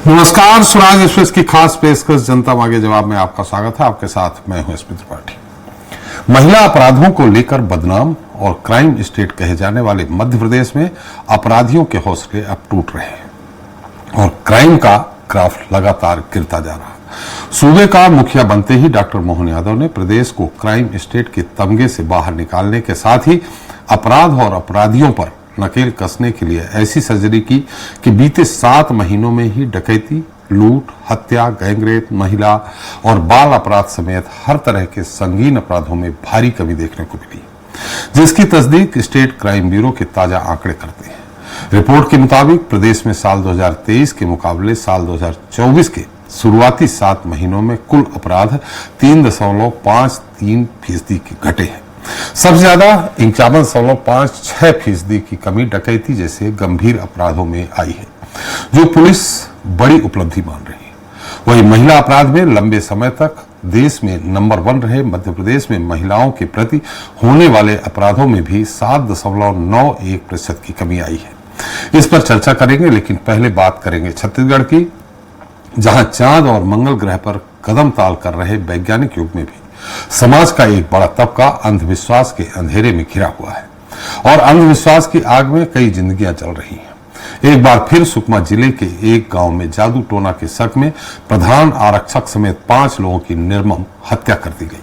नमस्कार, स्वराज एक्सप्रेस की खास पेशकश जनता मांगे जवाब में आपका स्वागत है। आपके साथ मैं हूं स्मित त्रिपाठी। महिला अपराधों को लेकर बदनाम और क्राइम स्टेट कहे जाने वाले मध्य प्रदेश में अपराधियों के हौसले अब टूट रहे हैं और क्राइम का ग्राफ लगातार गिरता जा रहा है। सूबे का मुखिया बनते ही डॉक्टर मोहन यादव ने प्रदेश को क्राइम स्टेट के तमगे से बाहर निकालने के साथ ही अपराध और अपराधियों पर नकेल कसने के लिए ऐसी सर्जरी की कि बीते 7 महीनों में ही डकैती, लूट, हत्या, गैंगरेप, महिला और बाल अपराध समेत हर तरह के संगीन अपराधों में भारी कमी देखने को मिली, जिसकी तस्दीक स्टेट क्राइम ब्यूरो के ताजा आंकड़े करते हैं। रिपोर्ट के मुताबिक प्रदेश में साल 2023 के मुकाबले साल 2024 के शुरुआती 7 महीनों में कुल अपराध 3.53% घटे हैं। सबसे ज्यादा 51.56% की कमी डकैती जैसे गंभीर अपराधों में आई है, जो पुलिस बड़ी उपलब्धि मान रही है। वहीं महिला अपराध में लंबे समय तक देश में नंबर 1 रहे मध्य प्रदेश में महिलाओं के प्रति होने वाले अपराधों में भी 7.91% की कमी आई है। इस पर चर्चा करेंगे, लेकिन पहले बात करेंगे छत्तीसगढ़ की, जहां चांद और मंगल ग्रह पर कदम ताल कर रहे वैज्ञानिक युग में भी समाज का एक बड़ा तबका अंधविश्वास के अंधेरे में घिरा हुआ है और अंधविश्वास की आग में कई जिंदगियां जल रही हैं। एक बार फिर सुकमा जिले के एक गांव में जादू टोना के शक में प्रधान आरक्षक समेत 5 लोगों की निर्मम हत्या कर दी गई।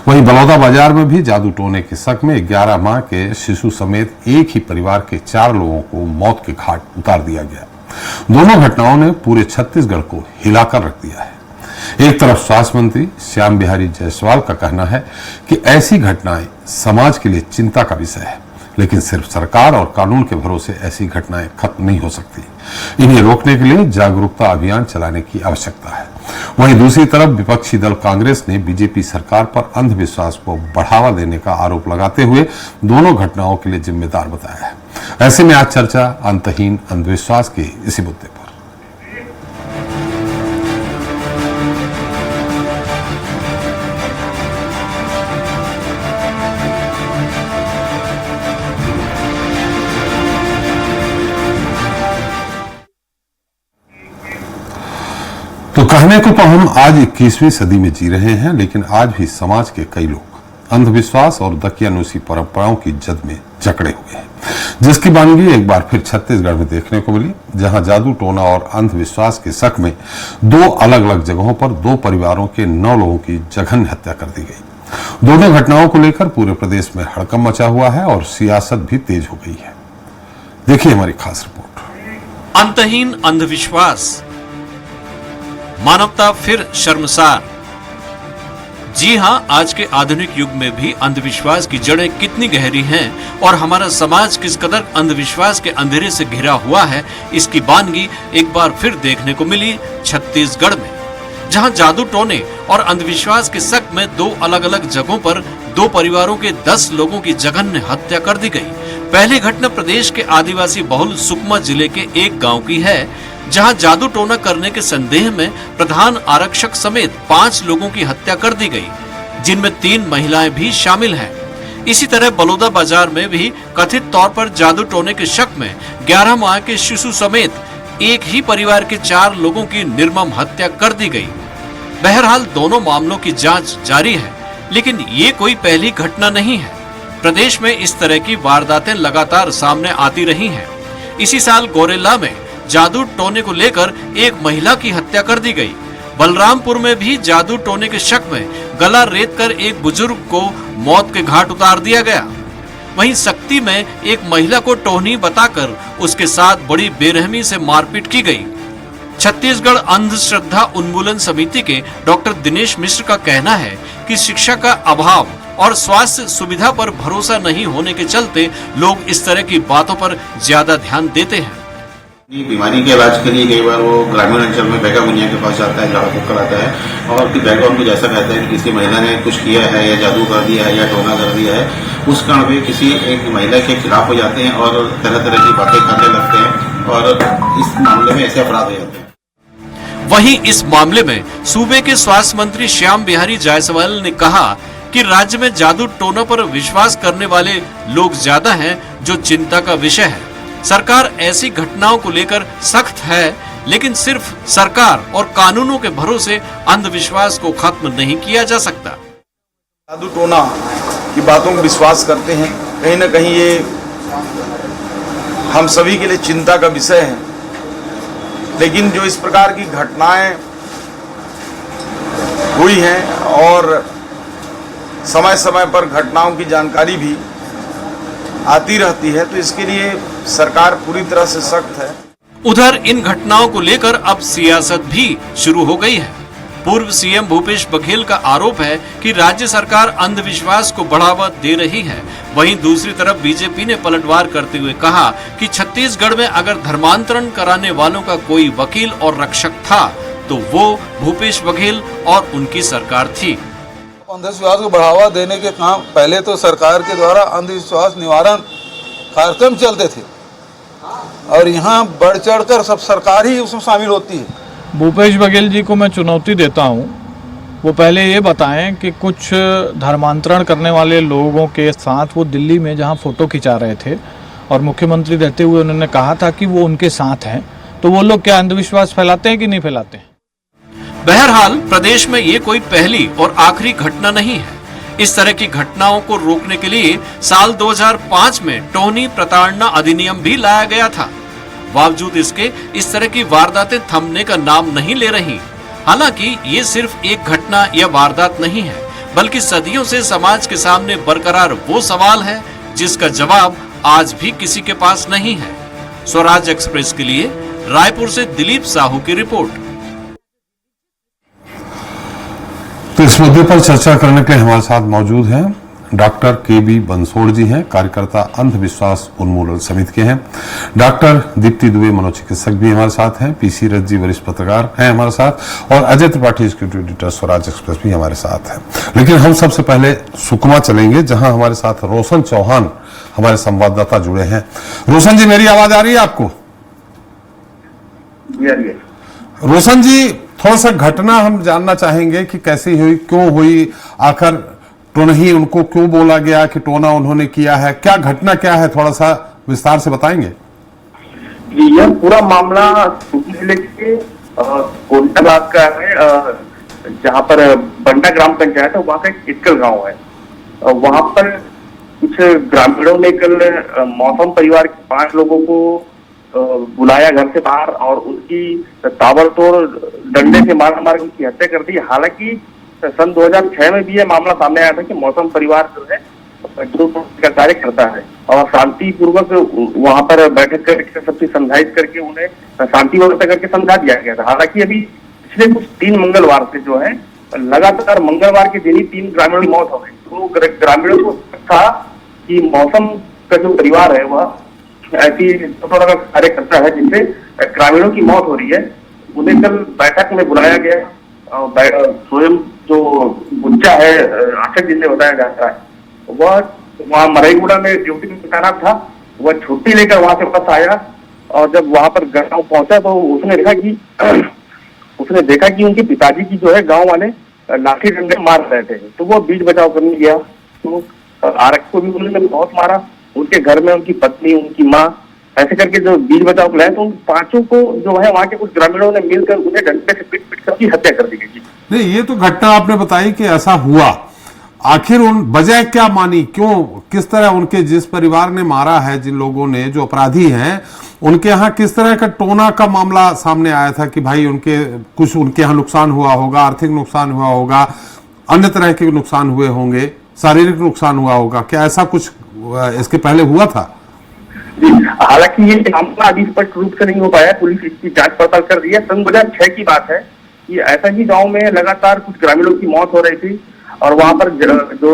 वहीं बलौदा बाजार में भी जादू टोने के शक में 11 माह के शिशु समेत एक ही परिवार के 4 लोगों को मौत के घाट उतार दिया गया। दोनों घटनाओं ने पूरे छत्तीसगढ़ को हिलाकर रख दिया है। एक तरफ स्वास्थ्य मंत्री श्याम बिहारी जायसवाल का कहना है कि ऐसी घटनाएं समाज के लिए चिंता का विषय है, लेकिन सिर्फ सरकार और कानून के भरोसे ऐसी घटनाएं खत्म नहीं हो सकती। इन्हें रोकने के लिए जागरूकता अभियान चलाने की आवश्यकता है। वहीं दूसरी तरफ विपक्षी दल कांग्रेस ने बीजेपी सरकार पर अंधविश्वास को बढ़ावा देने का आरोप लगाते हुए दोनों घटनाओं के लिए जिम्मेदार बताया है। ऐसे में आज चर्चा अंतहीन अंधविश्वास के इसी मुद्दे पर। तो कहने को तो हम आज 21वीं सदी में जी रहे हैं, लेकिन आज भी समाज के कई लोग अंधविश्वास और दकियानूसी परंपराओं की जद में जकड़े हुए हैं, जिसकी वानगी एक बार फिर छत्तीसगढ़ में देखने को मिली, जहां जादू टोना और अंधविश्वास के शक में 2 अलग अलग जगहों पर 2 परिवारों के 9 लोगों की जघन्य हत्या कर दी गई। दोनों घटनाओं को लेकर पूरे प्रदेश में हड़कंप मचा हुआ है और सियासत भी तेज हो गई है। देखिए हमारी खास रिपोर्ट। अंतहीन अंधविश्वास, मानवता फिर शर्मसार। जी हां, आज के आधुनिक युग में भी अंधविश्वास की जड़ें कितनी गहरी हैं और हमारा समाज किस कदर अंधविश्वास के अंधेरे से घिरा हुआ है, इसकी वानगी एक बार फिर देखने को मिली छत्तीसगढ़ में, जहां जादू टोने और अंधविश्वास के शक में 2 अलग अलग जगहों पर 2 परिवारों के 10 लोगों की जघन्य हत्या कर दी गई। पहली घटना प्रदेश के आदिवासी बहुल सुकमा जिले के एक गाँव की है, जहां जादू टोना करने के संदेह में प्रधान आरक्षक समेत 5 लोगों की हत्या कर दी गई, जिनमें 3 महिलाएं भी शामिल हैं। इसी तरह बलौदा बाजार में भी कथित तौर पर जादू टोने के शक में 11 माह के शिशु समेत एक ही परिवार के 4 लोगों की निर्मम हत्या कर दी गई। बहरहाल दोनों मामलों की जांच जारी है, लेकिन ये कोई पहली घटना नहीं है। प्रदेश में इस तरह की वारदातें लगातार सामने आती रही हैं। इसी साल गोरेला में जादू टोने को लेकर एक महिला की हत्या कर दी गई। बलरामपुर में भी जादू टोने के शक में गला रेत कर एक बुजुर्ग को मौत के घाट उतार दिया गया। वहीं सक्ती में एक महिला को टोहनी बताकर उसके साथ बड़ी बेरहमी से मारपीट की गई। छत्तीसगढ़ अंधश्रद्धा उन्मूलन समिति के डॉक्टर दिनेश मिश्र का कहना है कि शिक्षा का अभाव और स्वास्थ्य सुविधा पर भरोसा नहीं होने के चलते लोग इस तरह की बातों पर ज्यादा ध्यान देते हैं। बीमारी के इलाज के लिए कई बार वो ग्रामीण अंचल में बैगा मुनिया के पास जाता है, झाड़ फूक कराता है और फिर बैगा उनको जैसा कहता है कि किसी महिला ने कुछ किया है या जादू कर दिया है या टोना कर दिया है, उस कारण वे किसी एक महिला के खिलाफ हो जाते हैं और तरह तरह की बातें करने लगते हैं और इस मामले में ऐसे अपराध हो जाते हैं। वहीं इस मामले में सूबे के स्वास्थ्य मंत्री श्याम बिहारी जायसवाल ने कहा कि राज्य में जादू टोना पर विश्वास करने वाले लोग ज्यादा हैं, जो चिंता का विषय है। सरकार ऐसी घटनाओं को लेकर सख्त है, लेकिन सिर्फ सरकार और कानूनों के भरोसे अंधविश्वास को खत्म नहीं किया जा सकता। जादू टोना की बातों को विश्वास करते हैं, कहीं ना कहीं ये हम सभी के लिए चिंता का विषय है। लेकिन जो इस प्रकार की घटनाएं हुई हैं और समय समय पर घटनाओं की जानकारी भी आती रहती है, तो इसके लिए सरकार पूरी तरह से सख्त है। उधर इन घटनाओं को लेकर अब सियासत भी शुरू हो गई है। पूर्व सीएम भूपेश बघेल का आरोप है कि राज्य सरकार अंधविश्वास को बढ़ावा दे रही है। वहीं दूसरी तरफ बीजेपी ने पलटवार करते हुए कहा कि छत्तीसगढ़ में अगर धर्मांतरण कराने वालों का कोई वकील और रक्षक था तो वो भूपेश बघेल और उनकी सरकार थी। अंधविश्वास को बढ़ावा देने के काम पहले तो सरकार के द्वारा अंधविश्वास निवारण कार्यक्रम चलते थे और यहाँ बढ़ चढ़कर सब सरकार ही उसमें शामिल होती है। भूपेश बघेल जी को मैं चुनौती देता हूँ, वो पहले ये बताएं कि कुछ धर्मांतरण करने वाले लोगों के साथ वो दिल्ली में जहाँ फ़ोटो खिंचा रहे थे और मुख्यमंत्री रहते हुए उन्होंने कहा था कि वो उनके साथ हैं, तो वो लोग क्या अंधविश्वास फैलाते हैं कि नहीं फैलाते हैं? बहरहाल प्रदेश में ये कोई पहली और आखिरी घटना नहीं है। इस तरह की घटनाओं को रोकने के लिए साल 2005 में टोनी प्रताड़ना अधिनियम भी लाया गया था। बावजूद इसके इस तरह की वारदातें थमने का नाम नहीं ले रही। हालांकि ये सिर्फ एक घटना या वारदात नहीं है, बल्कि सदियों से समाज के सामने बरकरार वो सवाल है जिसका जवाब आज भी किसी के पास नहीं है। स्वराज एक्सप्रेस के लिए रायपुर से दिलीप साहू की रिपोर्ट। तो इस मुद्दे पर चर्चा करने के लिए हमारे साथ मौजूद हैं डॉक्टर के.बी. बंसोड़ जी हैं, कार्यकर्ता अंधविश्वास उन्मूलन समिति के हैं। डॉक्टर दीप्ति दुबे मनोचिकित्सक भी हमारे साथ हैं। पीसी रथ जी वरिष्ठ पत्रकार हैं हमारे साथ, और Ajay Tripathi executive editor Swaraj express भी हमारे साथ हैं। लेकिन हम सबसे पहले सुकमा चलेंगे, जहां हमारे साथ रोशन चौहान हमारे संवाददाता जुड़े हैं। रोशन जी, मेरी आवाज आ रही है आपको? रोशन जी, थोड़ा सा घटना हम जानना चाहेंगे कि कैसी हुई, क्यों हुई, आखिर टोनही उनको क्यों बोला गया कि टोना उन्होंने किया है, क्या घटना क्या है, थोड़ा सा विस्तार से बताएंगे? यह पूरा मामला जिले के कोंडाबाग का है, जहां पर बंडा ग्राम पंचायत है, वहां का एक इटकल गांव है। वहां पर कुछ ग्रामीणों ने कल मौसम परिवार के 5 लोगों को बुलाया घर से बाहर और उनकी ताबड़तोड़ डंडे से मार मार उनकी हत्या कर दी। हालांकि सन 2006 में भी यह मामला सामने आया था कि मौसम परिवार जो है जो का कार्य करता है और शांतिपूर्वक वहां पर बैठक करके सबसे समझाइश करके उन्हें शांति व्यवस्था करके समझा दिया गया था। हालांकि अभी पिछले कुछ 3 मंगलवार से जो है लगातार मंगलवार के दिन ही 3 ग्रामीणों की मौत हो गई। तो ग्रामीणों को था कि मौसम का जो परिवार है वह ऐसी थोड़ा कार्य करता है जिससे ग्रामीणों की मौत हो रही है। उन्हें कल बैठक में बुलाया गया। स्वयं जो गुज्जा है, आशक जिसे बताया जाता है, वह वहाँ मरईगुड़ा में ड्यूटी में तैनात था। वह छुट्टी लेकर वहां से वापस आया और जब वहां पर गांव पहुंचा तो उसने देखा कि उनके पिताजी की जो है गांव वाले लाठी डंडे मार रहे थे। तो वो बीच बचाव करने गया, तो आरक्षक को भी उन्होंने बहुत मारा। उनके घर में उनकी पत्नी, उनकी माँ, ऐसे करके जो बीच बचाव को लाए तो उन 5 को जो है वहां के कुछ ग्रामीणों ने मिलकर उन्हें डंडे से पीट कर उनकी हत्या कर दी गई। नहीं, ये तो घटना आपने बताई कि ऐसा हुआ, आखिर उन वजह क्या मानी, क्यों, किस तरह उनके जिस परिवार ने मारा है, जिन लोगों ने, जो अपराधी हैं, उनके यहाँ किस तरह का टोना का मामला सामने आया था कि भाई उनके यहाँ नुकसान हुआ होगा, आर्थिक नुकसान हुआ होगा, अन्य तरह के नुकसान हुए होंगे, शारीरिक नुकसान हुआ होगा, क्या ऐसा कुछ इसके पहले हुआ था? हालांकि ये मामला अभी स्पष्ट रूप से नहीं हो पाया, पुलिस इसकी जांच पड़ताल कर रही है। सन 2006 की बात है कि ऐसा ही गांव में लगातार कुछ ग्रामीणों की मौत हो रही थी और वहां पर जो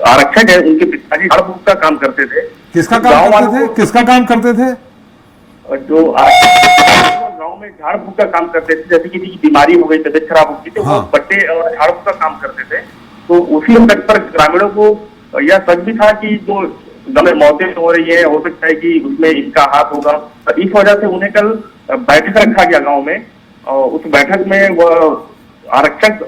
आरक्षक है उनके पिताजी झाड़ फूक का काम करते थे। किसका काम करते थे? किसका काम करते थे? जो गाँव में झाड़ फूक का काम करते थे, जैसे किसी की बीमारी हो गई, तबियत खराब हो गई, तो वो पट्टे और झाड़ फूक का काम करते थे। तो उसी वक्त पर ग्रामीणों को यह सच भी था कि जो दमे मौतें हो रही है, हो सकता है कि उसमें इनका हाथ होगा। तो इस वजह से उन्हें कल बैठक रखा गया गांव में और उस बैठक में वह आरक्षक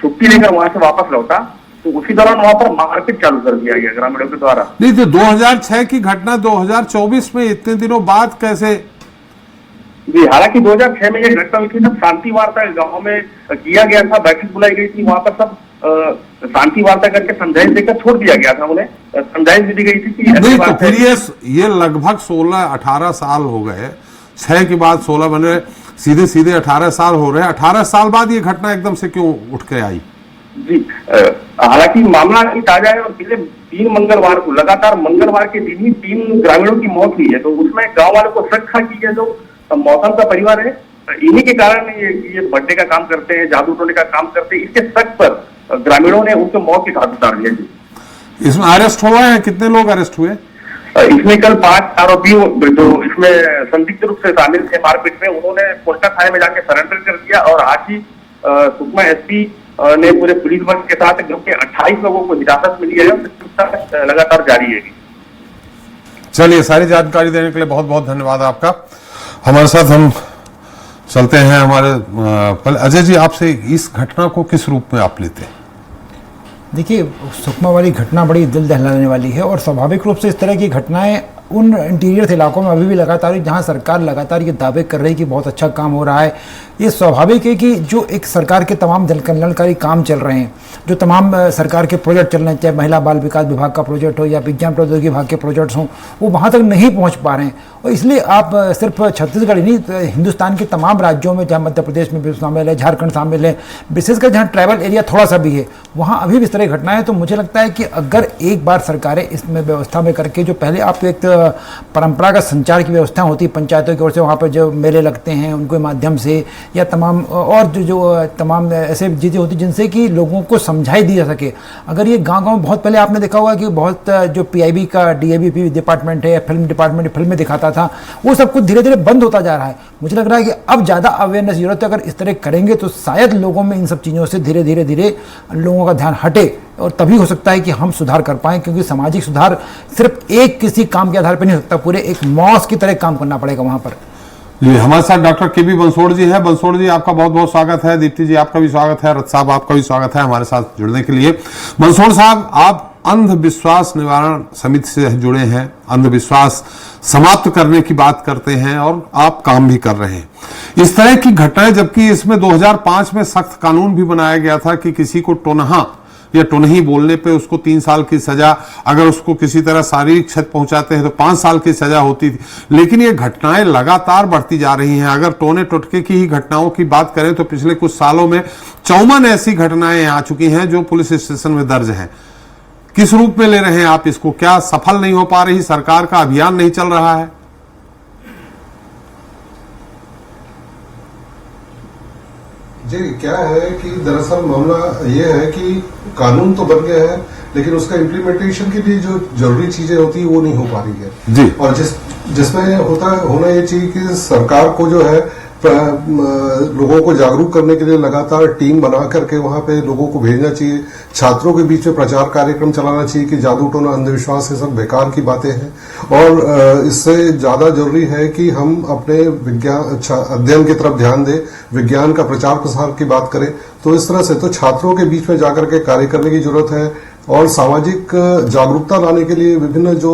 छुट्टी लेकर वहां से वापस लौटा। तो उसी दौरान वहां पर मारपीट चालू कर दिया गया ग्रामीणों के द्वारा। नहीं, तो 2006 की घटना 2024 में इतने दिनों बाद कैसे? जी, हालांकि 2006 में ये घटना हुई थी जब शांति वार्ता गांव में किया गया था, बैठक बुलाई गई थी, वहां पर सब शांति वार्ता करके समझाइश देकर छोड़ दिया गया था, उन्हें समझाइश भी दी गई थी कि नहीं, तो फिर ये लगभग 16-18 साल हो गए, 6 के बाद 16 बने, सीधे सीधे 18 साल हो रहे हैं। 18 साल बाद ये घटना एकदम से क्यों उठ के आई? जी, हालांकि मामला अभी ताजा है और पिछले 3 मंगलवार को, लगातार मंगलवार के दिन ही 3 ग्रामीणों की मौत हुई है। तो उसमें गांव वालों को शक था कि ये जो मौसम का परिवार है, इन्हीं के कारण ये बर्थडे का काम करते हैं, जादू टोने का काम करते हैं, इसके शक पर ग्रामीणों ने उनके मौत के घाट उतार दिया। जी, इसमें अरेस्ट हुआ है? कितने लोग अरेस्ट हुए? इसमें कल 5 आरोपी जो इसमें संदिग्ध रूप से शामिल थे मारपीट में, उन्होंने कोस्टा थाने में जाके सरेंडर कर दिया और आज ही सुकमा एसपी ने पूरे पुलिस बल के साथ क्योंकि 28 लोगों को हिरासत में लिया है और पूछताछ लगातार जारी है। चलिए, सारी जानकारी देने के लिए बहुत बहुत धन्यवाद आपका। हमारे साथ हम चलते हैं हमारे अजय जी, आपसे इस घटना को किस रूप में आप लेते हैं? देखिए, सुकमा वाली घटना बड़ी दिल दहलाने वाली है और स्वाभाविक रूप से इस तरह की घटनाएं उन इंटीरियर इलाकों में अभी भी लगातार, जहां सरकार लगातार ये दावे कर रही है कि बहुत अच्छा काम हो रहा है। ये स्वाभाविक है कि जो एक सरकार के तमाम जन कल्याणकारी काम चल रहे हैं, जो तमाम सरकार के प्रोजेक्ट चल रहे हैं, चाहे महिला बाल विकास विभाग का प्रोजेक्ट हो या विज्ञान प्रौद्योगिकी विभाग के प्रोजेक्ट्स हों, वो वहाँ तक नहीं पहुँच पा रहे हैं। और इसलिए आप सिर्फ छत्तीसगढ़ ही नहीं, हिंदुस्तान के तमाम राज्यों में, जहाँ मध्य प्रदेश में भी शामिल है, झारखंड शामिल है, विशेषकर जहाँ ट्राइबल एरिया थोड़ा सा भी है, वहाँ अभी भी इस तरह घटनाएं। तो मुझे लगता है कि अगर एक बार सरकारें इसमें व्यवस्था में करके, जो पहले आप एक परंपरागत संचार की व्यवस्था होती है पंचायतों की ओर से, वहाँ पर जो मेले लगते हैं उनके माध्यम से, या तमाम और जो तमाम ऐसे चीज़ें होती जिनसे कि लोगों को समझाई दी जा सके। अगर ये गांव गांव, बहुत पहले आपने देखा होगा कि बहुत जो पीआईबी का डीएबी डिपार्टमेंट है, फिल्म डिपार्टमेंट फिल्में दिखाता था, वो सब कुछ धीरे धीरे बंद होता जा रहा है। मुझे लग रहा है कि अब ज़्यादा अवेयरनेस जरूरत है। अगर इस तरह करेंगे तो शायद लोगों में इन सब चीज़ों से धीरे धीरे धीरे लोगों का ध्यान हटे और तभी हो सकता है कि हम सुधार कर पाएं, क्योंकि सामाजिक सुधार सिर्फ एक किसी काम के आधार पर नहीं हो सकता, पूरे एक मॉस की तरह काम करना पड़ेगा वहां पर। जी, हमारे साथ डॉक्टर केबी बंसोड़ जी है। बंसोड़ जी, आपका बहुत बहुत स्वागत है। दीप्ति जी, आपका भी स्वागत है। रथ साहब, आपका भी स्वागत है हमारे साथ जुड़ने के लिए। बंसोड़ साहब, आप अंधविश्वास निवारण समिति से जुड़े हैं, अंधविश्वास समाप्त करने की बात करते हैं और आप काम भी कर रहे हैं। इस तरह की घटनाएं, जबकि इसमें 2005 में सख्त कानून भी बनाया गया था कि किसी को टोनहा या टोनही बोलने पे उसको 3 साल की सजा, अगर उसको किसी तरह शारीरिक क्षति पहुंचाते हैं तो 5 साल की सजा होती थी। लेकिन ये घटनाएं लगातार बढ़ती जा रही हैं। अगर टोने टोटके की ही घटनाओं की बात करें तो पिछले कुछ सालों में 54 ऐसी घटनाएं आ चुकी हैं जो पुलिस स्टेशन में दर्ज हैं। किस रूप में ले रहे हैं आप इसको? क्या सफल नहीं हो पा रही? सरकार का अभियान नहीं चल रहा है? जी, क्या है कि दरअसल मामला ये है कि कानून तो बन गया है, लेकिन उसका इम्प्लीमेंटेशन के लिए जो जरूरी चीजें होती है वो नहीं हो पा रही है जी। और जिसमें होना ये चाहिए कि सरकार को जो है लोगों को जागरूक करने के लिए लगातार टीम बना करके वहां पे लोगों को भेजना चाहिए। छात्रों के बीच में प्रचार कार्यक्रम चलाना चाहिए कि जादू टोना, अंधविश्वास, ये सब बेकार की बातें हैं। और इससे ज्यादा जरूरी है कि हम अपने विज्ञान अध्ययन की तरफ ध्यान दें, विज्ञान का प्रचार प्रसार की बात करें। तो इस तरह से तो छात्रों के बीच में जाकर के कार्य करने की जरूरत है और सामाजिक जागरूकता लाने के लिए विभिन्न जो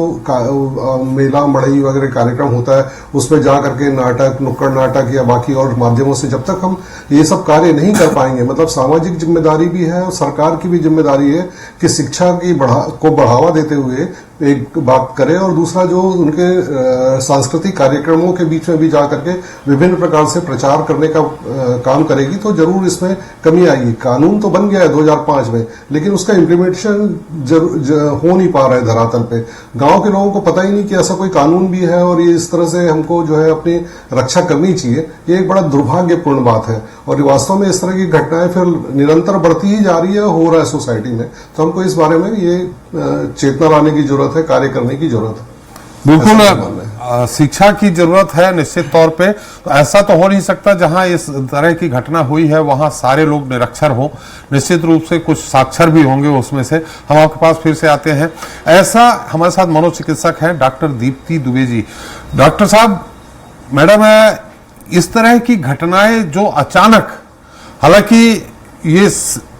मेला मड़ई वगैरह कार्यक्रम होता है उसमें जा करके नाटक, नुक्कड़ नाटक या बाकी और माध्यमों से जब तक हम ये सब कार्य नहीं कर पाएंगे, मतलब सामाजिक जिम्मेदारी भी है और सरकार की भी जिम्मेदारी है कि शिक्षा की को बढ़ावा देते हुए एक बात करें और दूसरा जो उनके सांस्कृतिक कार्यक्रमों के बीच में भी जा करके विभिन्न प्रकार से प्रचार करने का काम करेगी तो जरूर इसमें कमी आएगी। कानून तो बन गया है 2005 में, लेकिन उसका इम्प्लीमेंटेशन हो नहीं पा रहा है धरातल पे। गांव के लोगों को पता ही नहीं कि ऐसा कोई कानून भी है और ये इस तरह से हमको जो है अपनी रक्षा करनी चाहिए। ये एक बड़ा दुर्भाग्यपूर्ण बात है और वास्तव में इस तरह की घटनाएं फिर निरंतर बढ़ती ही जा रही है, हो रहा है सोसाइटी में। तो हमको इस बारे में ये चेतना लाने की जरूरत है, कार्य करने की जरूरत है। बिल्कुल शिक्षा की जरूरत है निश्चित तौर पे। तो ऐसा तो हो नहीं सकता जहां इस तरह की घटना हुई है वहां सारे लोग निरक्षर हो। निश्चित रूप से कुछ साक्षर भी होंगे उसमें से। हम आपके पास फिर से आते हैं। ऐसा हमारे साथ मनोचिकित्सक हैं डॉक्टर दीप्ति दुबे जी। डॉक्टर साहब, मैडम, इस तरह की घटनाएं जो अचानक, हालांकि ये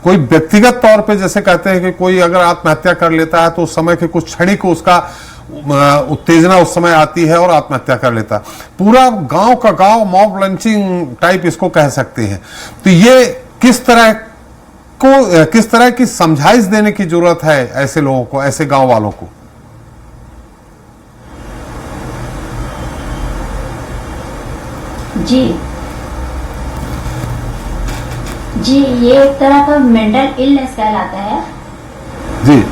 कोई व्यक्तिगत तौर पे जैसे कहते हैं कि कोई अगर आत्महत्या कर लेता है तो उस समय के कुछ क्षणिक उसका उत्तेजना उस समय आती है और आत्महत्या कर लेता। पूरा गांव का गांव मॉब लंचिंग टाइप इसको कह सकते हैं। तो ये किस तरह की समझाइश देने की जरूरत है ऐसे लोगों को, ऐसे गांव वालों को? जी, ये एक तरह का मेंटल इलनेस कहलाता है जी।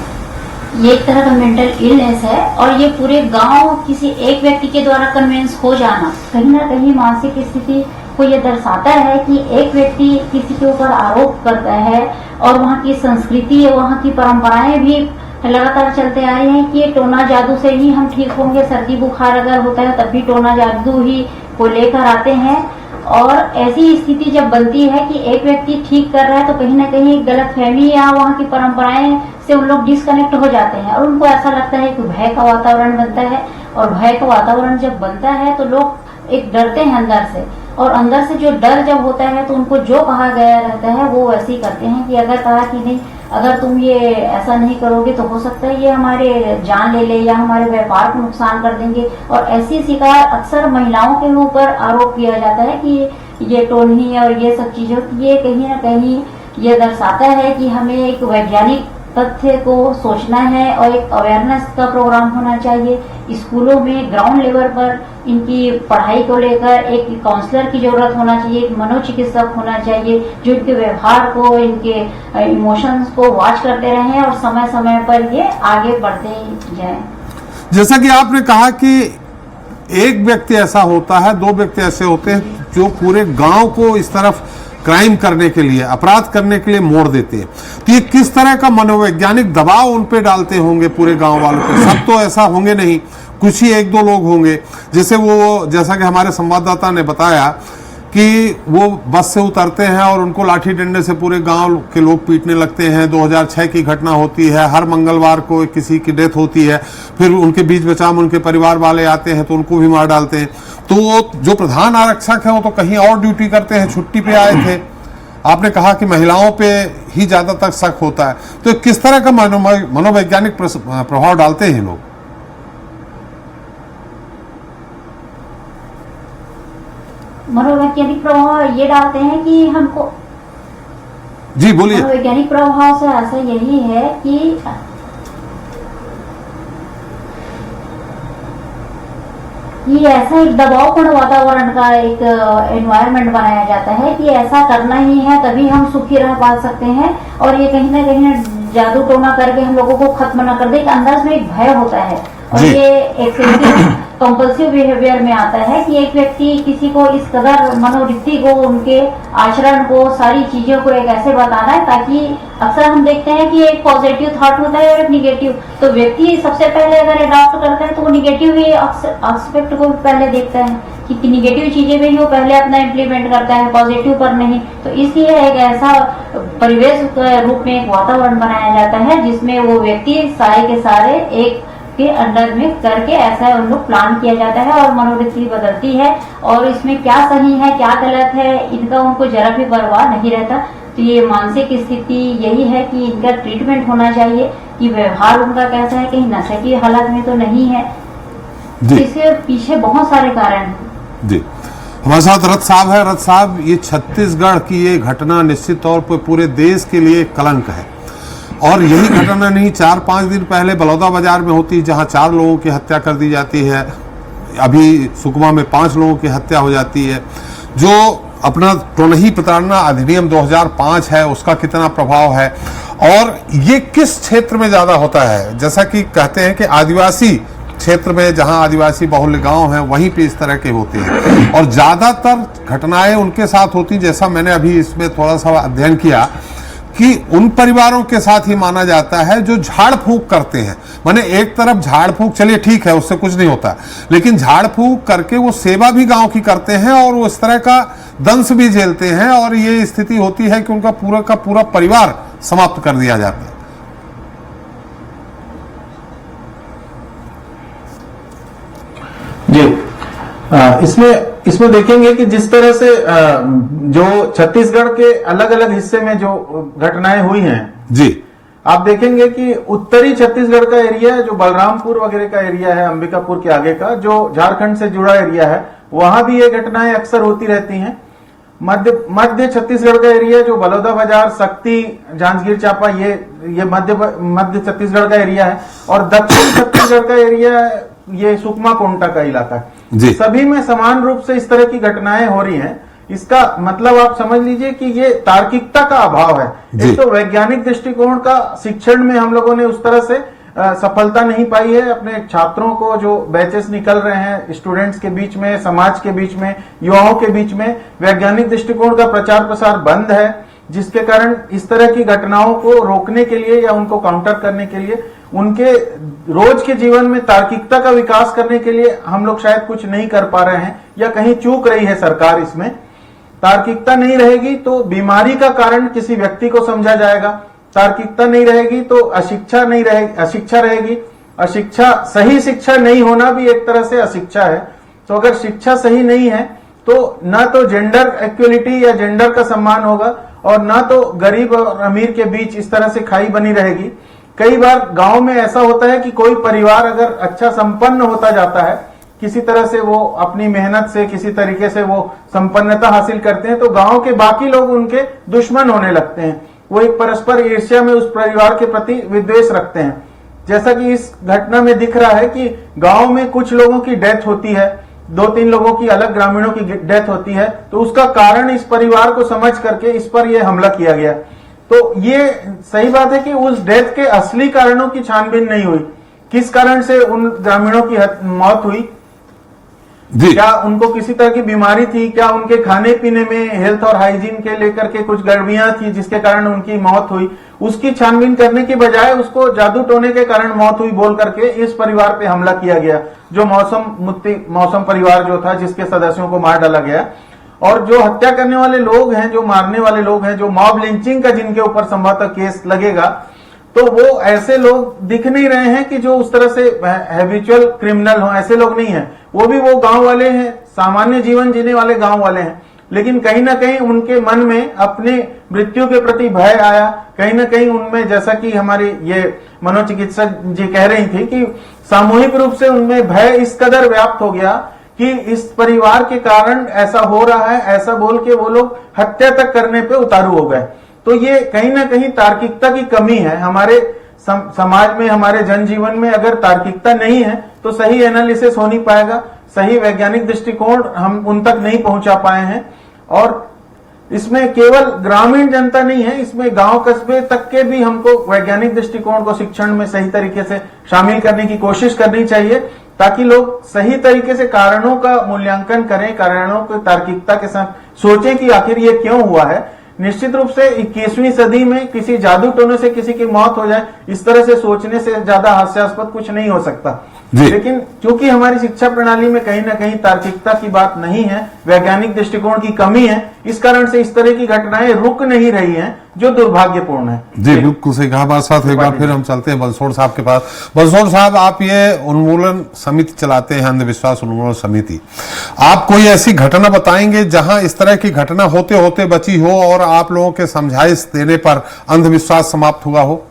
ये एक तरह का मेंटल इलनेस है और ये पूरे गांव किसी एक व्यक्ति के द्वारा कन्विंस हो जाना कहीं ना कहीं मानसिक स्थिति को ये दर्शाता है कि एक व्यक्ति किसी के ऊपर आरोप करता है और वहाँ की संस्कृति और वहाँ की परंपराएं भी लगातार चलते आ रही हैं कि ये टोना जादू से ही हम ठीक होंगे, सर्दी बुखार अगर होता है तब भी टोना जादू ही को लेकर आते हैं। और ऐसी स्थिति जब बनती है कि एक व्यक्ति ठीक कर रहा है तो कहीं ना कहीं गलतफहमी या वहाँ की परंपराएं से उन लोग डिस्कनेक्ट हो जाते हैं और उनको ऐसा लगता है कि भय का वातावरण बनता है। और भय का वातावरण जब बनता है तो लोग एक डरते हैं अंदर से, और अंदर से जो डर जब होता है तो उनको जो कहा गया रहता है वो वैसे ही करते हैं कि अगर कहा कि नहीं, अगर तुम ये ऐसा नहीं करोगे तो हो सकता है ये हमारे जान ले या हमारे व्यापार को नुकसान कर देंगे। और ऐसी शिकार अक्सर महिलाओं के ऊपर आरोप किया जाता है कि ये टोनही और ये सब चीजों की ये कहीं ना कहीं ये दर्शाता है कि हमें एक वैज्ञानिक तथ्य को सोचना है और एक अवेयरनेस का प्रोग्राम होना चाहिए। स्कूलों में ग्राउंड लेवल पर इनकी पढ़ाई को लेकर एक काउंसलर की जरूरत होना चाहिए, एक मनोचिकित्सक होना चाहिए जो इनके व्यवहार को, इनके इमोशंस को वॉच करते रहें और समय समय पर ये आगे बढ़ते जाएं। जैसा कि आपने कहा कि एक व्यक्ति ऐसा होता है, दो व्यक्ति ऐसे होते हैं जो पूरे गांव को इस तरफ क्राइम करने के लिए, अपराध करने के लिए मोड़ देते हैं। तो ये किस तरह का मनोवैज्ञानिक दबाव उन पे डालते होंगे पूरे गांव वालों पे? सब तो ऐसा होंगे नहीं, कुछ ही एक दो लोग होंगे। जैसा कि हमारे संवाददाता ने बताया कि वो बस से उतरते हैं और उनको लाठी डंडे से पूरे गांव के लोग पीटने लगते हैं। 2006 की घटना होती है, हर मंगलवार को किसी की डेथ होती है, फिर उनके बीच बचाव उनके परिवार वाले आते हैं तो उनको भी मार डालते हैं। तो वो जो प्रधान आरक्षक है वो तो कहीं और ड्यूटी करते हैं, छुट्टी पे आए थे। आपने कहा कि महिलाओं पे ही ज्यादातर शक होता है, तो किस तरह का मनोवैज्ञानिक प्रभाव डालते हैं लोग? मनोवैज्ञानिक प्रभाव ये डालते हैं कि हमको, जी बोलिए। मनोवैज्ञानिक प्रभाव से ऐसा यही है कि ये ऐसा एक दबावपूर्ण वातावरण का एक एनवायरनमेंट बनाया जाता है कि ऐसा करना ही है तभी हम सुखी रह पा सकते हैं। और ये कहीं ना कहीं जादू टोना करके हम लोगों को खत्म न कर दे, अंदर में एक भय होता है। और ये एक कंपल्सिव बिहेवियर में आता है कि एक व्यक्ति किसी को इस कदर मनोवृत्ति को, उनके आचरण को, सारी चीजों को एक ऐसे बताना है ताकि अक्सर हम देखते हैं कि एक पॉजिटिव थॉट होता है और एक निगेटिव। तो व्यक्ति सबसे पहले अगर अडॉप्ट करता है तो वो निगेटिव ही एस्पेक्ट को पहले देखता है कि निगेटिव चीजें भी वो पहले अपना इम्प्लीमेंट करता है, पॉजिटिव पर नहीं। तो इसलिए एक ऐसा परिवेश के रूप में एक वातावरण बनाया जाता है जिसमें वो व्यक्ति सारे के सारे एक के अंडर में करके ऐसा उन लोग प्लान किया जाता है और मनोवृत्ति बदलती है। और इसमें क्या सही है क्या गलत है इनका उनको जरा भी परवाह नहीं रहता। तो ये मानसिक स्थिति यही है कि इनका ट्रीटमेंट होना चाहिए कि व्यवहार उनका कैसा है, कहीं नशे की हालत में तो नहीं है। इसके पीछे बहुत सारे कारण हैं। जी, हमारे साथ रथ साहब है। रथ साहब, ये छत्तीसगढ़ की ये घटना निश्चित तौर पर पूरे देश के लिए कलंक है। और यही घटना नहीं, 4-5 दिन पहले बलौदा बाजार में होती है जहां 4 लोगों की हत्या कर दी जाती है। अभी सुकमा में 5 लोगों की हत्या हो जाती है। जो अपना टोनही प्रताड़ना अधिनियम 2005 है उसका कितना प्रभाव है और ये किस क्षेत्र में ज्यादा होता है? जैसा कि कहते हैं कि आदिवासी क्षेत्र में, जहां आदिवासी बहुल्य गांव हैं, वहीं पे इस तरह के होते हैं और ज्यादातर घटनाएं उनके साथ होती, जैसा मैंने अभी इसमें थोड़ा सा अध्ययन किया कि उन परिवारों के साथ ही माना जाता है जो झाड़ फूंक करते हैं। माने एक तरफ झाड़ फूंक, चलिए ठीक है उससे कुछ नहीं होता, लेकिन झाड़ फूंक करके वो सेवा भी गांव की करते हैं और वो इस तरह का दंश भी झेलते हैं और ये स्थिति होती है कि उनका पूरा का पूरा परिवार समाप्त कर दिया जाता है। जी, इसमें देखेंगे कि जिस तरह से जो छत्तीसगढ़ के अलग अलग हिस्से में जो घटनाएं हुई हैं जी, आप देखेंगे कि उत्तरी छत्तीसगढ़ का एरिया है, जो बलरामपुर वगैरह का एरिया है, अंबिकापुर के आगे का जो झारखंड से जुड़ा एरिया है, वहां भी ये घटनाएं अक्सर होती रहती हैं। मध्य छत्तीसगढ़ का एरिया जो बलौदा बाजार, शक्ति, जांजगीर चांपा, ये मध्य छत्तीसगढ़ का एरिया है। और दक्षिण छत्तीसगढ़ का एरिया ये सुकमा कोंटा का इलाका है। सभी में समान रूप से इस तरह की घटनाएं हो रही हैं। इसका मतलब आप समझ लीजिए कि ये तार्किकता का अभाव है। एक तो वैज्ञानिक दृष्टिकोण का शिक्षण में हम लोगों ने उस तरह से सफलता नहीं पाई है। अपने छात्रों को जो बैचेस निकल रहे हैं स्टूडेंट्स के बीच में, समाज के बीच में, युवाओं के बीच में वैज्ञानिक दृष्टिकोण का प्रचार प्रसार बंद है, जिसके कारण इस तरह की घटनाओं को रोकने के लिए या उनको काउंटर करने के लिए, उनके रोज के जीवन में तार्किकता का विकास करने के लिए हम लोग शायद कुछ नहीं कर पा रहे हैं या कहीं चूक रही है सरकार। इसमें तार्किकता नहीं रहेगी तो बीमारी का कारण किसी व्यक्ति को समझा जाएगा, तार्किकता नहीं रहेगी तो अशिक्षा रहेगी। अशिक्षा, सही शिक्षा नहीं होना भी एक तरह से अशिक्षा है। तो अगर शिक्षा सही नहीं है तो ना तो जेंडर इक्वलिटी या जेंडर का सम्मान होगा और ना तो गरीब और अमीर के बीच इस तरह से खाई बनी रहेगी। कई बार गांव में ऐसा होता है कि कोई परिवार अगर अच्छा संपन्न होता जाता है, किसी तरह से वो अपनी मेहनत से किसी तरीके से वो संपन्नता हासिल करते हैं, तो गांव के बाकी लोग उनके दुश्मन होने लगते हैं। वो एक परस्पर ईर्ष्या में उस परिवार के प्रति विद्वेष रखते हैं। जैसा कि इस घटना में दिख रहा है कि गांव में कुछ लोगों की डेथ होती है, 2-3 लोगों की अलग ग्रामीणों की डेथ होती है, तो उसका कारण इस परिवार को समझ करके इस पर यह हमला किया गया। तो ये सही बात है कि उस डेथ के असली कारणों की छानबीन नहीं हुई। किस कारण से उन ग्रामीणों की मौत हुई, क्या उनको किसी तरह की बीमारी थी, क्या उनके खाने पीने में हेल्थ और हाइजीन के लेकर के कुछ गड़बड़ियां थी जिसके कारण उनकी मौत हुई, उसकी छानबीन करने की बजाय उसको जादू टोने के कारण मौत हुई बोल करके इस परिवार पे हमला किया गया, जो मौसम परिवार जो था जिसके सदस्यों को मार डाला गया। और जो हत्या करने वाले लोग हैं, जो मारने वाले लोग हैं, जो मॉब लिंचिंग का जिनके ऊपर संभवतः केस लगेगा, तो वो ऐसे लोग दिख नहीं रहे हैं कि जो उस तरह से हैबिचुअल क्रिमिनल हो, ऐसे लोग नहीं हैं। वो भी वो गांव वाले हैं, सामान्य जीवन जीने वाले गांव वाले हैं, लेकिन कहीं ना कहीं उनके मन में अपने मृत्यु के प्रति भय आया। कहीं ना कहीं उनमें, जैसा कि हमारी ये मनोचिकित्सक जी कह रही थी, कि सामूहिक रूप से उनमें भय इस कदर व्याप्त हो गया कि इस परिवार के कारण ऐसा हो रहा है, ऐसा बोल के वो लोग हत्या तक करने पे उतारू हो गए। तो ये कहीं ना कहीं तार्किकता की कमी है हमारे समाज में, हमारे जनजीवन में। अगर तार्किकता नहीं है तो सही एनालिसिस हो नहीं पाएगा, सही वैज्ञानिक दृष्टिकोण हम उन तक नहीं पहुंचा पाए हैं। और इसमें केवल ग्रामीण जनता नहीं है, इसमें गांव कस्बे तक के भी हमको वैज्ञानिक दृष्टिकोण को शिक्षण में सही तरीके से शामिल करने की कोशिश करनी चाहिए, ताकि लोग सही तरीके से कारणों का मूल्यांकन करें, कारणों को तार्किकता के साथ सोचें कि आखिर ये क्यों हुआ है। निश्चित रूप से 21वीं सदी में किसी जादू टोने से किसी की मौत हो जाए, इस तरह से सोचने से ज्यादा हास्यास्पद कुछ नहीं हो सकता। लेकिन क्योंकि हमारी शिक्षा प्रणाली में कहीं ना कहीं तार्किकता की बात नहीं है, वैज्ञानिक दृष्टिकोण की कमी है, इस कारण से इस तरह की घटनाएं रुक नहीं रही हैं, जो दुर्भाग्यपूर्ण है। जी बिल्कुल सही कहा। हमारे साथ एक बार फिर हम चलते हैं बंसोड़ साहब के पास। बंसोड़ साहब, आप ये उन्मूलन समिति चलाते हैं, अंधविश्वास उन्मूलन समिति, आप कोई ऐसी घटना बताएंगे जहां इस तरह की घटना होते होते बची हो और आप लोगों के समझाइश देने पर अंधविश्वास समाप्त हुआ हो?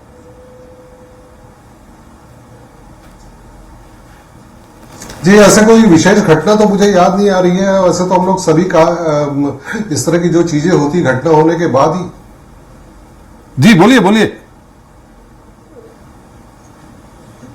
जी, ऐसे कोई विशेष घटना तो मुझे याद नहीं आ रही है। वैसे तो हम लोग सभी का इस तरह की जो चीजें होती घटना होने के बाद ही। जी बोलिए।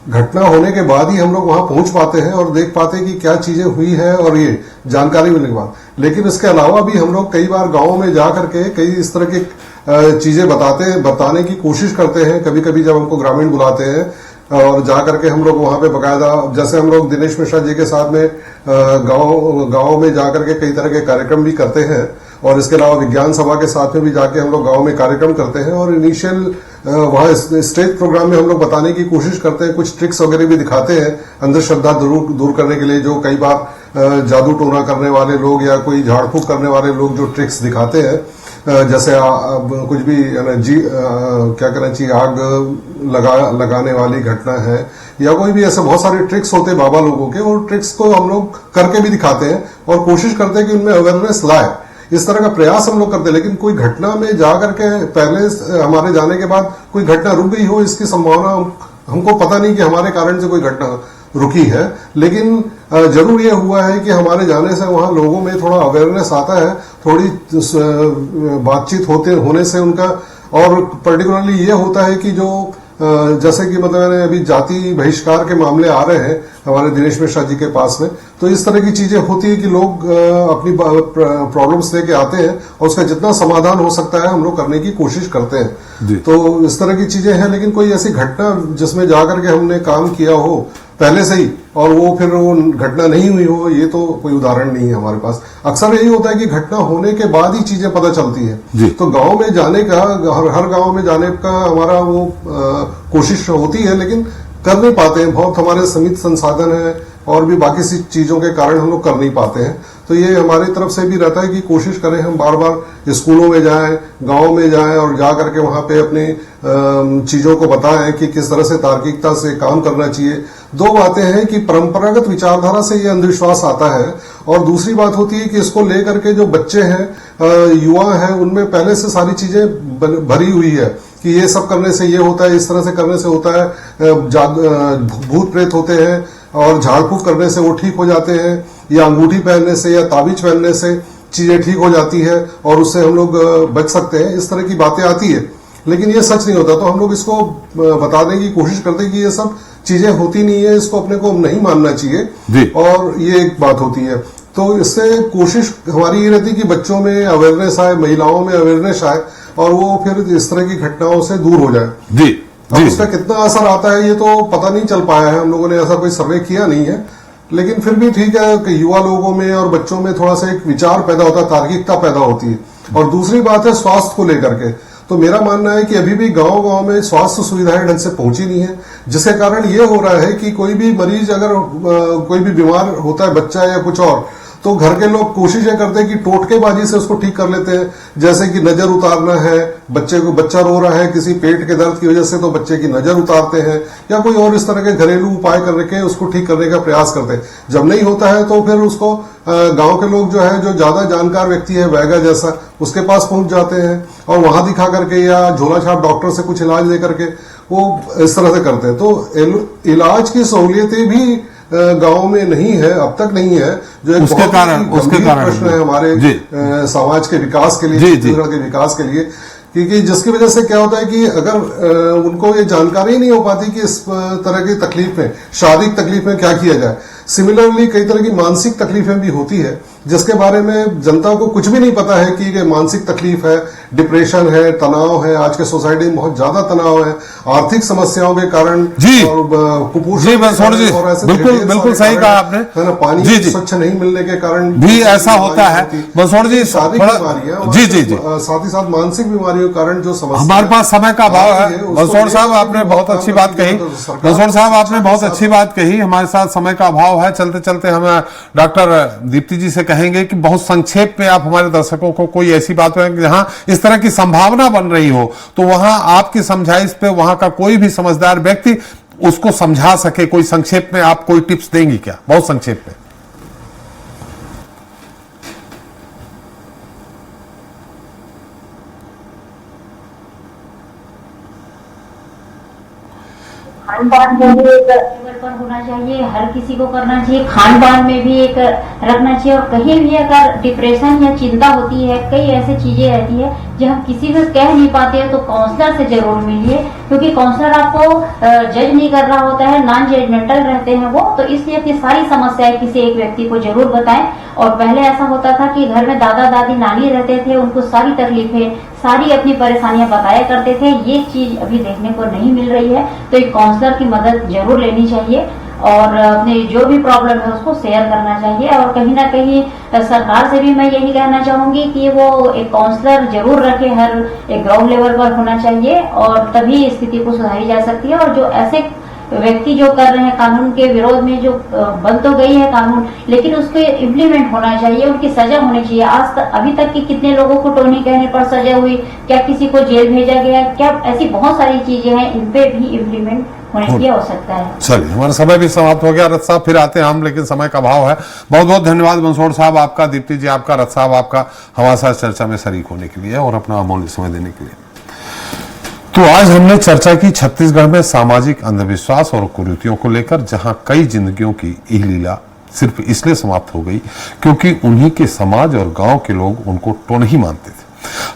घटना होने के बाद ही हम लोग वहां पहुंच पाते हैं और देख पाते हैं कि क्या चीजें हुई है और ये जानकारी मिलने के बाद। लेकिन इसके अलावा भी हम लोग कई बार गांवों में जा करके कई इस तरह की चीजें बताने की कोशिश करते हैं। कभी कभी जब हमको ग्रामीण बुलाते हैं और जा करके हम लोग वहां पे बकायदा, जैसे हम लोग दिनेश मिश्रा जी के साथ में गांव में जा करके कई तरह के कार्यक्रम भी करते हैं। और इसके अलावा विज्ञान सभा के साथ में भी जाके हम लोग गांव में कार्यक्रम करते हैं। और इनिशियल वहां स्टेज प्रोग्राम में हम लोग बताने की कोशिश करते हैं, कुछ ट्रिक्स वगैरह भी दिखाते हैं अंधश्रद्धा दूर करने के लिए। जो कई बार जादू टोना करने वाले लोग या कोई झाड़ फूक करने वाले लोग जो ट्रिक्स दिखाते हैं, जैसे कुछ भी क्या कहना चाहिए, आग लगाने वाली घटना है या कोई भी ऐसे बहुत सारे ट्रिक्स होते हैं बाबा लोगों के, और ट्रिक्स को हम लोग करके भी दिखाते हैं और कोशिश करते हैं कि उनमें अवेयरनेस लाए। इस तरह का प्रयास हम लोग करते हैं, लेकिन कोई घटना में जा करके पहले हमारे जाने के बाद कोई घटना रुक गई हो, इसकी संभावना हमको पता नहीं कि हमारे कारण से कोई घटना रुकी है। लेकिन जरूर ये हुआ है कि हमारे जाने से वहां लोगों में थोड़ा अवेयरनेस आता है, थोड़ी बातचीत होने से उनका, और पर्टिकुलरली ये होता है कि जो जैसे कि मतलब मैंने अभी जाति बहिष्कार के मामले आ रहे हैं हमारे दिनेश मिश्रा जी के पास में, तो इस तरह की चीजें होती है कि लोग अपनी प्रॉब्लम्स लेके आते हैं और उसका जितना समाधान हो सकता है हम लोग करने की कोशिश करते हैं। तो इस तरह की चीजें हैं, लेकिन कोई ऐसी घटना जिसमें जाकर के हमने काम किया हो पहले से ही और वो फिर वो घटना नहीं हुई हो, ये तो कोई उदाहरण नहीं है हमारे पास। अक्सर यही होता है कि घटना होने के बाद ही चीजें पता चलती है। तो गांव में जाने का, हर गांव में जाने का हमारा वो कोशिश होती है, लेकिन कर नहीं पाते हैं। बहुत हमारे सीमित संसाधन है और भी बाकी सी चीजों के कारण हम लोग कर नहीं पाते हैं। तो ये हमारी तरफ से भी रहता है कि कोशिश करें हम बार बार स्कूलों में जाएं, गांव में जाएं और जा करके वहां पे अपनी चीजों को बताएं कि किस तरह से तार्किकता से काम करना चाहिए। दो बातें हैं कि परंपरागत विचारधारा से ये अंधविश्वास आता है, और दूसरी बात होती है कि इसको लेकर के जो बच्चे हैं, युवा हैं, उनमें पहले से सारी चीजें भरी हुई है कि ये सब करने से ये होता है, इस तरह से करने से होता है, भूत प्रेत होते हैं और झाड़ फूक करने से वो ठीक हो जाते हैं, या अंगूठी पहनने से या ताबीज पहनने से चीजें ठीक हो जाती है और उससे हम लोग बच सकते हैं। इस तरह की बातें आती है, लेकिन ये सच नहीं होता। तो हम लोग इसको बताने की कोशिश करते हैं कि ये सब चीजें होती नहीं है, इसको अपने को नहीं मानना चाहिए, और ये एक बात होती है। तो इससे कोशिश हमारी ये रहती है कि बच्चों में अवेयरनेस आए, महिलाओं में अवेयरनेस आए, और वो फिर इस तरह की घटनाओं से दूर हो जाए। अब उसका कितना असर आता है ये तो पता नहीं चल पाया है, हम लोगों ने ऐसा कोई सर्वे किया नहीं है, लेकिन फिर भी ठीक है कि युवा लोगों में और बच्चों में थोड़ा सा एक विचार पैदा होता है, तार्किकता पैदा होती है। और दूसरी बात है स्वास्थ्य को लेकर के, तो मेरा मानना है कि अभी भी गांव-गांव में स्वास्थ्य सुविधाएं ढंग से पहुंची नहीं है, जिसके कारण ये हो रहा है कि कोई भी मरीज अगर कोई भी बीमार होता है, बच्चा या कुछ और, तो घर के लोग कोशिश ये करते हैं कि टोटकेबाजी से उसको ठीक कर लेते हैं। जैसे कि नजर उतारना है, बच्चा रो रहा है किसी पेट के दर्द की वजह से, तो बच्चे की नजर उतारते हैं, या कोई और इस तरह के घरेलू उपाय करके उसको ठीक करने का प्रयास करते हैं। जब नहीं होता है तो फिर उसको गांव के लोग जो है, जो ज्यादा जानकार व्यक्ति है वैगा जैसा, उसके पास पहुंच जाते हैं और वहां दिखा करके या झोला छाप डॉक्टर से कुछ इलाज लेकर के वो इस तरह से करते हैं। तो इलाज की सहूलियतें भी गांव में नहीं है, अब तक नहीं है, जो एक उसके कारण प्रश्न है हमारे समाज के विकास के लिए, छत्तीसगढ़ के विकास के लिए, क्योंकि जिसकी वजह से क्या होता है कि अगर उनको ये जानकारी नहीं हो पाती कि इस तरह की तकलीफ में, शारीरिक तकलीफ में क्या किया जाए। सिमिलरली कई तरह की मानसिक तकलीफें भी होती है, जिसके बारे में जनता को कुछ भी नहीं पता है कि मानसिक तकलीफ है, डिप्रेशन है, तनाव है। आज के सोसाइटी में बहुत ज्यादा तनाव है, आर्थिक समस्याओं के कारण, और कुपोषण और ऐसे बिल्कुल सही कहा आपने, है ना, पानी स्वच्छ नहीं मिलने के कारण भी ऐसा होता है। बंसोड़ जी, शारीरिक बीमारियां, साथ ही साथ मानसिक बीमारियों के कारण जो समस्या, हमारे पास समय का अभाव है। बंसोड़ साहब आपने बहुत अच्छी बात कही, बंसोड़ साहब आपने बहुत अच्छी बात कही। हमारे साथ समय का अभाव है, चलते चलते हम डॉक्टर दीप्ति जी से कहेंगे कि बहुत संक्षेप में आप हमारे दर्शकों को कोई ऐसी बात है जहां इस तरह की संभावना बन रही हो, तो वहां आपकी समझाइश पे वहां का कोई भी समझदार व्यक्ति उसको समझा सके, कोई संक्षेप में आप कोई टिप्स देंगी क्या, बहुत संक्षेप में? खान पान जो भी एक लेवल पर होना चाहिए, हर किसी को करना चाहिए। खान पान में भी एक रखना चाहिए, और कहीं भी अगर डिप्रेशन या चिंता होती है, कई ऐसी चीजें रहती है जो हम किसी से कह नहीं पाते हैं, तो काउंसलर से जरूर मिलिए, क्योंकि काउंसलर आपको जज नहीं कर रहा होता है, नॉन जजमेंटल रहते हैं वो, तो इसलिए अपनी सारी समस्याएं किसी एक व्यक्ति को जरूर बताएं। और पहले ऐसा होता था कि घर में दादा दादी नानी रहते थे, उनको सारी तकलीफें, सारी अपनी परेशानियां बताया करते थे। ये चीज अभी देखने को नहीं मिल रही है, तो एक काउंसलर की मदद जरूर लेनी चाहिए और अपने जो भी प्रॉब्लम है उसको शेयर करना चाहिए। और कहीं ना कहीं सरकार से भी मैं यही कहना चाहूंगी कि वो एक काउंसलर जरूर रखे, हर एक ग्राउंड लेवल पर होना चाहिए, और तभी स्थिति को सुधारी जा सकती है। और जो ऐसे व्यक्ति जो कर रहे हैं कानून के विरोध में, जो बन तो गई है कानून, लेकिन उसको इम्प्लीमेंट होना चाहिए, उनकी सजा होनी चाहिए। अभी तक की कितने लोगों को टोनी कहने पर सजा हुई, क्या किसी को जेल भेजा गया, क्या ऐसी बहुत सारी चीजें हैं, इन पे भी इम्प्लीमेंट होने की आवश्यकता है। चलिए, हमारा समय भी समाप्त हो गया। रथ साहब फिर आते हैं हम, लेकिन समय का अभाव है। बहुत बहुत धन्यवाद बंसोड़ साहब आपका, दीप्ति जी आपका, रथ साहब आपका हमारे साथ चर्चा में शरीक होने के लिए और अपना अमूल्य समय देने के लिए। तो आज हमने चर्चा की छत्तीसगढ़ में सामाजिक अंधविश्वास और कुरीतियों को लेकर, जहां कई जिंदगियों की यह लीला सिर्फ इसलिए समाप्त हो गई क्योंकि उन्हीं के समाज और गांव के लोग उनको टोनही मानते थे।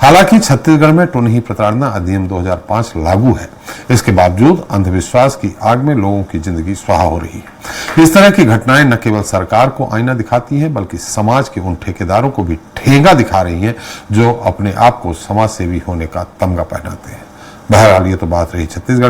हालांकि छत्तीसगढ़ में टोनही प्रताड़ना अधिनियम 2005 लागू है, इसके बावजूद अंधविश्वास की आग में लोगों की जिंदगी स्वाहा हो रही है। इस तरह की घटनाएं न केवल सरकार को आईना दिखाती हैं, बल्कि समाज के उन ठेकेदारों को भी ठेंगा दिखा रही हैं जो अपने आप को समाज सेवी होने का तमगा पहनाते हैं। बहरहाल ये तो बात रही छत्तीसगढ़